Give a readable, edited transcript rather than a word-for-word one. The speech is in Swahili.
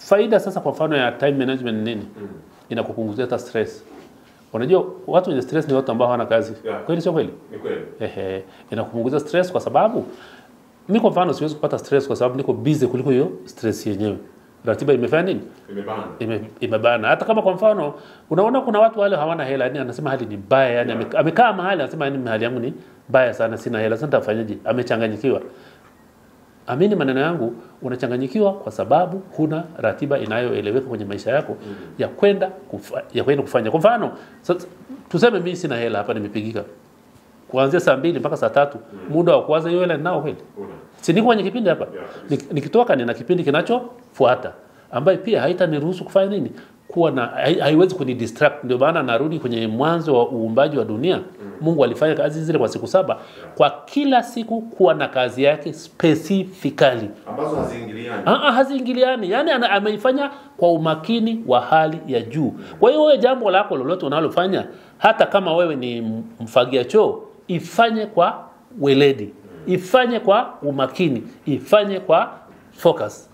Faida sasa kwa mfano ya time management nini? Inakupunguzia hata stress. Unajua watu wenye stress ni watu ambao hawana kazi. Kweli sio kweli? Ni kweli. Inakupunguzia stress kwa sababu mimi kwa mfano siwezi kupata stress kwa sababu niko busy kuliko hiyo stress yenyewe. Ratiba imefanya nini? Imebana. Hata kama kwa mfano unaona kuna watu wale hawana hela, yani anasema hali ni mbaya, yani amekaa mahali anasema yani hali yangu ni mbaya sana, sina hela, sasa nitafanyaje? Amechanganyikiwa. Amini maneno yangu, unachanganyikiwa kwa sababu huna ratiba inayoeleweka kwenye maisha yako ya kwenda kufanya. Kwa mfano, tuseme mimi sina hela hapa, nimepigika. Kuanzia saa 2 mpaka saa 3, muda wa kuanza hiyo hela ninao kweli? Si niko kwenye kipindi hapa. Nikitoka nina kipindi kinachofuata ambaye pia haitaniruhusu kufanya nini? Kuwa na haiwezi kunidistract. Ndio maana narudi kwenye mwanzo wa uumbaji wa dunia. Mungu alifanya kazi zile kwa siku 7. Kwa kila siku kuwa na kazi yake specifically ambazo haziingiliani. Haziingiliani. Yani ameifanya kwa umakini wa hali ya juu. Kwa hiyo wewe jambo lako lolote unalofanya, hata kama wewe ni mfagia choo, ifanye kwa weledi, ifanye kwa umakini, ifanye kwa focus.